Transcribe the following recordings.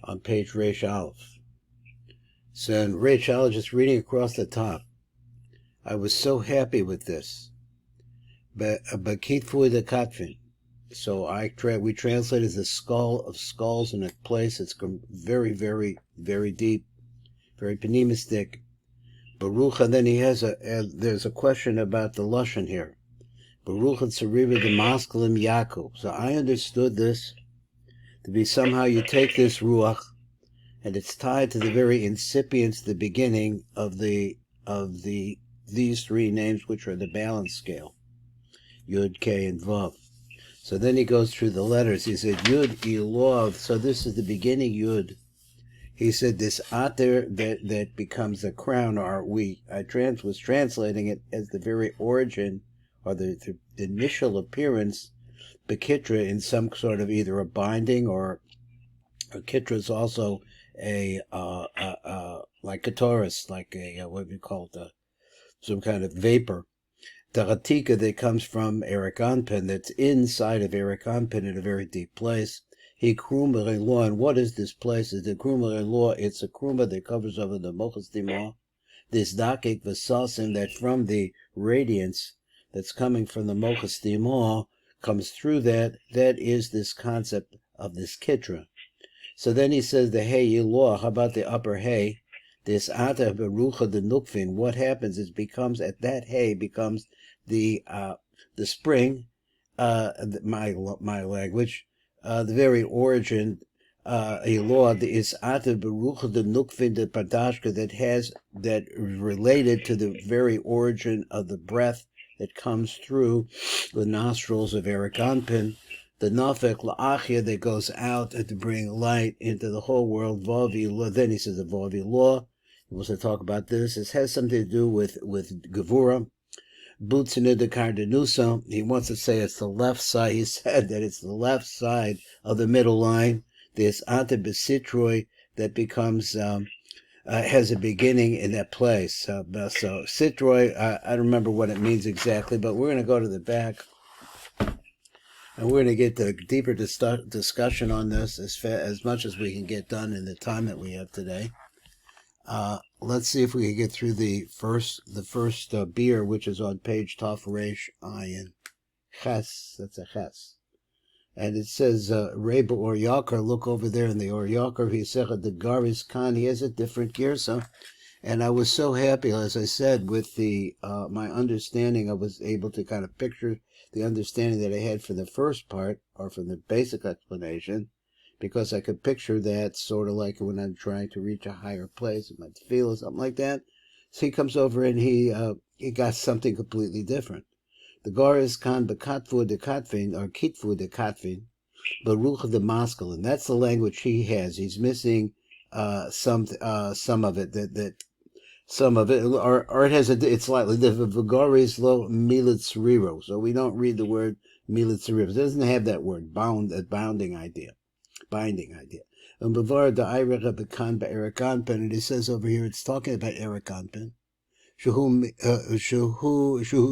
on page Reish Aleph. So in Reish Aleph, just reading across the top, I was so happy with this. Bakitfu de Katvin. So we translate as the skull of skulls in a place that's very, very, very deep, very penimistic. Baruch, and then there's a question about the Lashon here. Baruch and Sariva de Maskalim Yaakov. So I understood this to be somehow you take this Ruach, and it's tied to the very incipience, the beginning of these three names, which are the balance scale. Yud, K, and Vav. So then he goes through the letters. He said, Yud, Elov. So this is the beginning Yud. He said, this Ater that becomes the crown, or I was translating it as the very origin, or the initial appearance, Bekitra, in some sort of either a binding, or a Kitra is also like a Taurus, like what do you call it, some kind of vapor. The Ratika that comes from Erich Anpin, that's inside of Erich Anpin in a very deep place. He Krumer in law, and what is this place? Is the Krumer in law? It's a Krumer that covers over the Mochas Dimah. This Dakik Vasasim, that from the radiance that's coming from the Mochas Dimah comes through that is this concept of this Kitra. So then he says the Hey Yiloah, how about the upper Hey? This Ata Berucha the Nukvin, what happens is at that Hey becomes the spring, my language, the very origin, Yiloah, the is Ata Berucha the Nukvin the Padashka that related to the very origin of the breath that comes through the nostrils of Erich Anpin. The nafek la'achia that goes out to bring light into the whole world. Vavi law. Then he says the vavi law. He wants to talk about this. This has something to do with Gevura. Butzina de Cardenusa. He wants to say it's the left side. He said that it's the left side of the middle line. This ante besitroi that becomes has a beginning in that place. So sitroi, I don't remember what it means exactly, but we're going to go to the back. And we're going to get the deeper discussion on this as much as we can get done in the time that we have today. Let's see if we can get through the first beer, which is on page Taf Reish Ayin Ches. That's a Ches, and it says Rabbi or Yakar. Look over there in the Or Yakar. He said the Garis Khan. He has a different girsa, and I was so happy, as I said, with the my understanding. I was able to kind of picture the understanding that I had for the first part, or from the basic explanation, because I could picture that sort of like when I'm trying to reach a higher place, it might feel or something like that. So he comes over and he got something completely different. The Garis Khan Bekatfu de Katvin, or Kitfu de Katvin, Baruch de Masculine. That's the language he has. He's missing some of it some of it, or it has it's slightly different. Vagaris lo militzriro. So we don't read the word militzriro. It doesn't have that word, binding idea. And Bavar da Eirech bekan Erich Anpin, and it says over here, it's talking about Erich Anpin. Shehu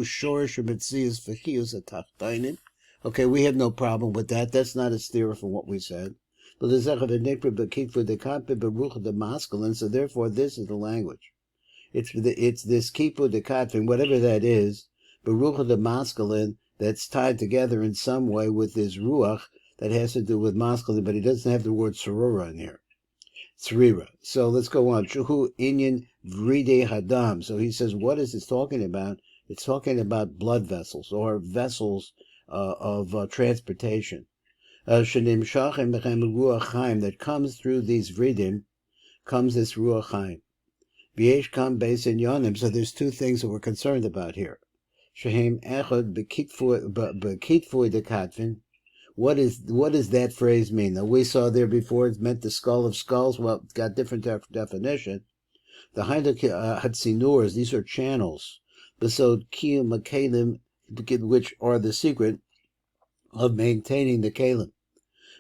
shor shemetzius v'chiyus atachtainin. Okay, we have no problem with that. That's not a steer from what we said. But the zechah v'nekra b'kitvu de Kampin beruch de masculine. So therefore, this is the language. It's this kipu de katvin, whatever that is, beruch de masculine, that's tied together in some way with this ruach that has to do with masculine, but he doesn't have the word sorora in here. Tzrira. So let's go on. Shuhu inyan vride hadam. So he says, what is this talking about? It's talking about blood vessels, or vessels of transportation. Shenim shachem bechem ruach chaim, that comes through these vridim, comes this ruach chaim. V'yesh kam beis inyanim. So there's two things that we're concerned about here. Shehem echad bekitfu de katvin. What does that phrase mean? Now, we saw there before it meant the skull of skulls. Well, it's got different definition. The Hatzinurs, these are channels. Besod Kiyum Kalim, which are the secret of maintaining the Kalim.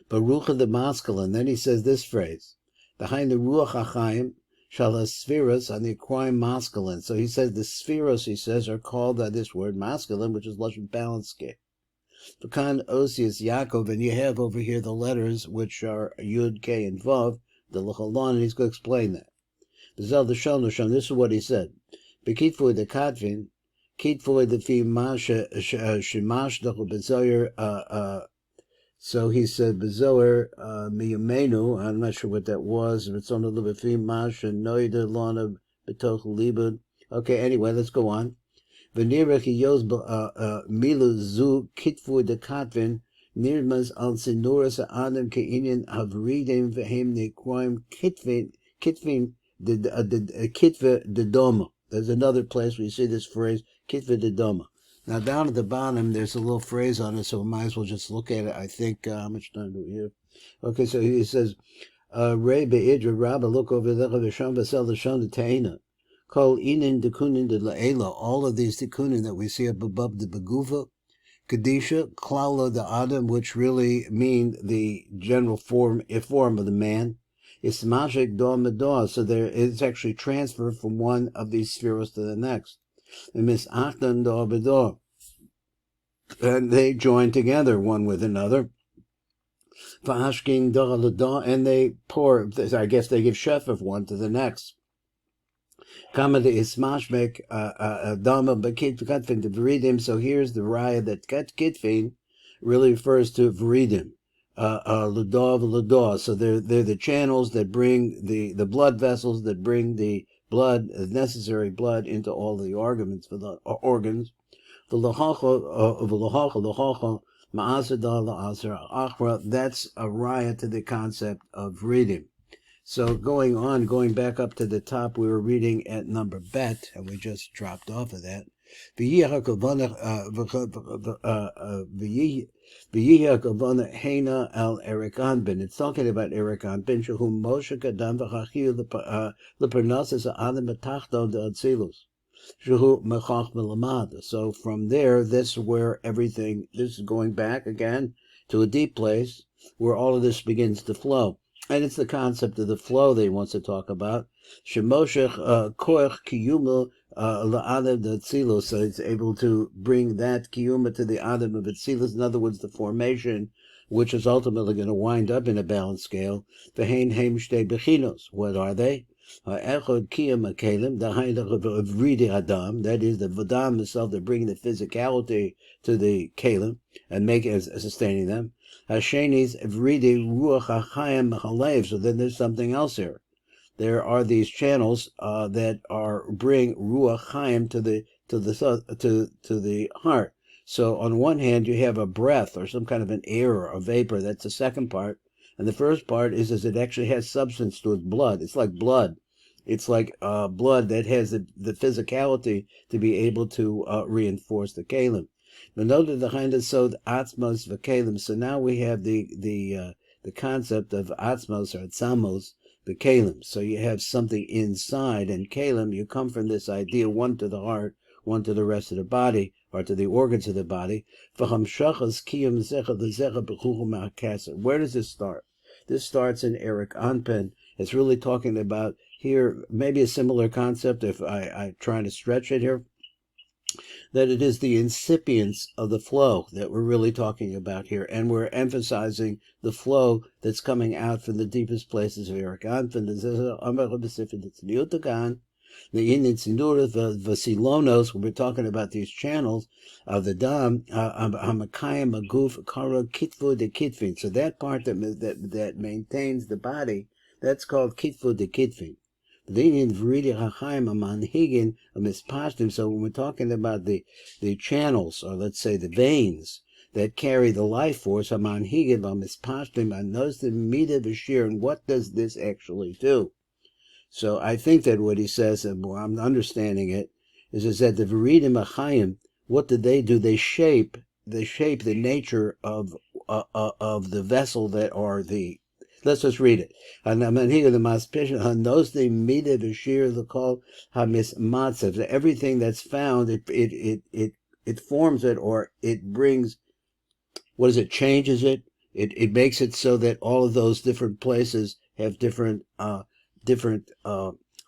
Baruch the masculine. Then he says this phrase. Behind the Ruach HaChaim, Shalas Spheros, on the equine masculine. So he says the Spheros, he says, are called this word masculine, which is Lashon balance scale. Pekan Osius Yaakov, and you have over here the letters which are Yud, K, and Vav, the L'chalon, and he's going to explain that. This is what he said. Bekitfui the Katvin, Kitfui the Fi Masha Shimash the Bezoyer. So he said Bezoyer Miyamenu. I'm not sure what that was. If it's on the Fi Masha Noida Lana Betoch Libud. Okay, anyway, let's go on. Venira ki yos milu zu kitfui de Katvin. Nirmas al Sinuras Adam Keinian Havridim Vehem Nekroim Kitvin the Kitva de Doma. There's another place where you see this phrase, Kitva de Doma. Now down at the bottom, there's a little phrase on it, so we might as well just look at it. I think, how much time do we have? Okay, so he says, Ray Be'idra Rabba, look over there, Visham Basel Lashon de Taina. Call Inin Dekunin de La'ela. All of these Dekunin that we see up above the Begufa, Kadisha, Klaula the Adam, which really mean the general form of the man. It's magic door medor, so there is actually transfer from one of these spheres to the next. And Miss Achtan door bedor. And they join together one with another. Vahashkin door ledor, and they pour, I guess they give chef of one to the next. Kama de ismashmek dama bakit katvin to vridim. So here's the raya that kitvin really refers to vridim. Ludov. So they're the channels that bring the blood vessels that bring the blood, the necessary blood, into all the organs for the organs. That's a raya to the concept of reading. So going back up to the top, we were reading at number bet, and we just dropped off of that. Hena al Erich Anpin. It's talking about Erich Anpin, whom Moshe Kadam v'chachiu lepernasis adam betachton de atzilus, shehu mechach melamad. So from there, this is where everything. This is going back again to a deep place where all of this begins to flow, and it's the concept of the flow that he wants to talk about. Shemoshech koach kiyuma. La'adam the Atzilus, so it's able to bring that kiyuma to the Adam of Atzilus, in other words, the formation, which is ultimately going to wind up in a balanced scale. V'hein heim shtei bechinos. What are they? Echod kiyum akelim, the haidach of vridi adam, that is, the vadam itself, they're bringing the physicality to the kelim and make it sustaining them. Hashenis vridi ruach hachayim halev, so then there's something else here. There are these channels that are bring ruach chaim to the heart. So on one hand, you have a breath or some kind of an air or a vapor. That's the second part, and the first part is it actually has substance to its blood. It's like blood. It's like blood that has the physicality to be able to reinforce the kalim. But note the kind of sod atzmos v'kalim. So now we have the concept of atzmos or atzamos. The kalim. So you have something inside, and kalim, you come from this idea, one to the heart, one to the rest of the body, or to the organs of the body. Where does this start? This starts in Erich Anpin. It's really talking about here, maybe a similar concept, if I try to stretch it here, that it is the incipience of the flow that we're really talking about here, and we're emphasizing the flow that's coming out from the deepest places of Erich Anpin. The Indian Sinura, the Vasilonos, when we're talking about these channels of the Dam, Hamakayim, Maguf, Kara, Kitvu, de Kitvin. So that part that maintains the body, that's called Kitvu, de Kitvin. So when we're talking about the channels, or let's say the veins that carry the life force, and what does this actually do? So I think that what he says, and I'm understanding it, is that the Veridim Achayim, what do? They shape the nature of the vessel that are the. Let's just read it. Everything that's found, it forms it, or it brings. What is it? Changes it. It makes it so that all of those different places have different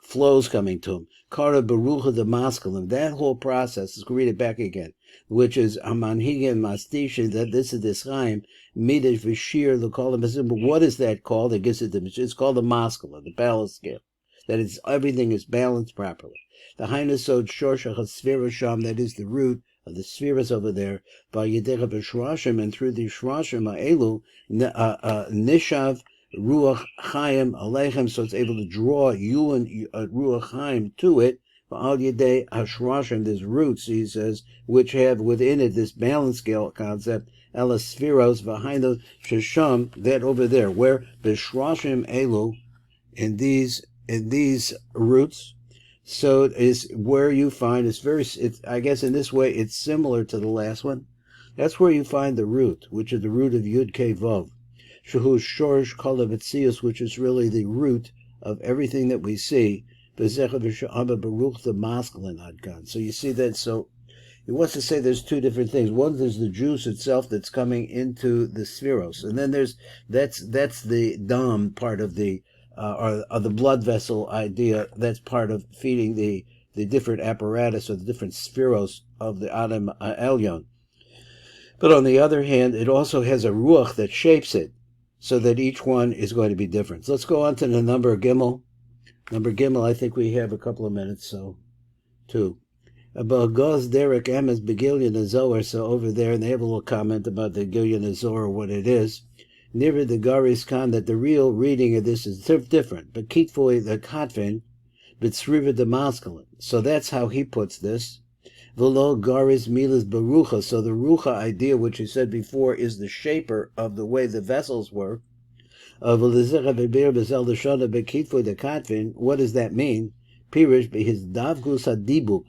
flows coming to him. Kara Barucha the masculine. That whole process, let's read it back again, which is Amanhiga Mastisha, that this is this Chaim, Midash Vishir, the call of but what is that called? It gives it the, it's called the masculine, the balance scale. That is, everything is balanced properly. The Hainasod Shorsha Hasvira Sham, that is the root of the spheres over there, by Yedecha B'Shrashim, and through the Shrashim Elu, Nishav Ruach Chaim Aleichem, so it's able to draw you and Ruach Chaim to it. Al Yedei Hashrashim, there's roots, he says, which have within it this balance scale concept. Ela Spheros behind the Shasham, that over there, where B'Shrashim Elu, in these roots. So it is where you find, I guess in this way, it's similar to the last one. That's where you find the root, which is the root of Yud Kei Vav. Shehu Shorish Kol Havitzius, which is really the root of everything that we see. B'zecha v'sha'aba baruch, the masculine adkan. So you see that, so he wants to say there's two different things. One, there's the juice itself that's coming into the spheros. And then that's the dam part of the, or the blood vessel idea, that's part of feeding the different apparatus or the different spheros of the Adam Elyon. But on the other hand, it also has a ruach that shapes it, so that each one is going to be different. So let's go on to the number Gimel. Number Gimel, I think we have a couple of minutes, so 2. Goz Derek Emes Begillion Zohar, so over there, and they have a little comment about the Gillion Zohar, what it is. Near the Garis Khan, that the real reading of this is different. But Kitfoy the Katvin, but Sriva the masculine. So that's how he puts this. Velo Garis Milas Barucha. So the Rucha idea, which he said before, is the shaper of the way the vessels were. What does that mean? Pirish his Davgus Hadibuk.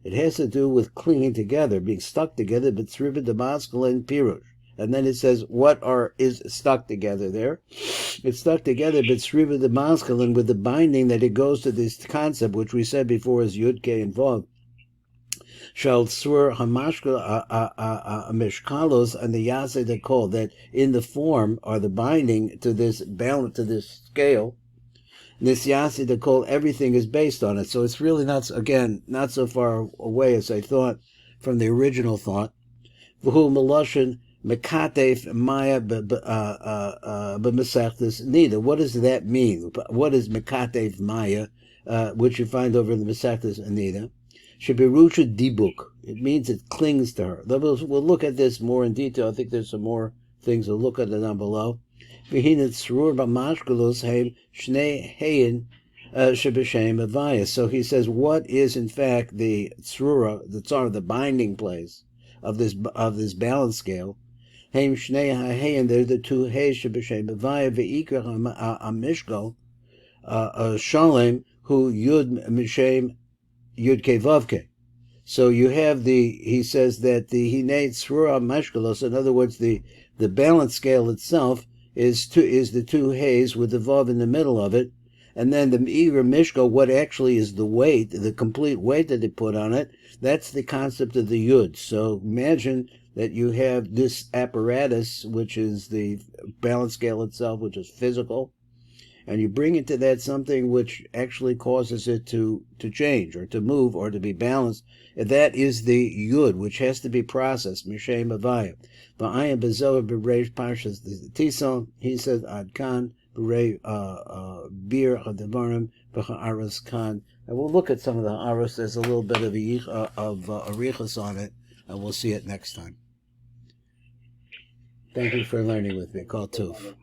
It has to do with clinging together, being stuck together, but Sriva the masculine Pirush. And then it says, is stuck together there? It's stuck together, but Sriva the masculine, with the binding that it goes to this concept, which we said before is Yud Kei involved. Shall Sur Hamashka Mishkalos and the Yase they call that in the form or the binding to this balance, to this scale. This Yase they call, everything is based on it. So it's really not so far away as I thought from the original thought. V'hu Meloshin Mekatef Maya b'Mesechtes Nida. What does that mean? What is Mekatef Maya, which you find over in the Mesechtes Nida? Shebirusha Dibuk. It means it clings to her. We'll look at this more in detail. I think there's some more things to look at down below. V'hinat Srur b'Mashkelos Heim Shnei Heyin Shebeshem Avaya. So he says, what is in fact the Srura, the binding place of this balance scale? Heim Shnei Heyin, they're the two Hey Shebeshem Avaya Ve'ikra Amishko Shalem Hu Yud Mishem Yud Kei Vav Kei. So you have he says that the Hinei Tzrura Mashkalos, in other words, the balance scale itself is the two Heys with the Vav in the middle of it, and then the Me'ira Mishko, what actually is the weight, the complete weight that they put on it, that's the concept of the Yud. So imagine that you have this apparatus, which is the balance scale itself, which is physical, and you bring into that something which actually causes it to change or to move or to be balanced. And that is the Yud, which has to be processed. Mishem Avaya. V'ayim bezoah b'reish parshas Tison. He says Adkan b'rei bir hadabarim b'ha'aras kan. And we'll look at some of the aras. There's a little bit of arichas on it, and we'll see it next time. Thank you for learning with me. Call Tuf.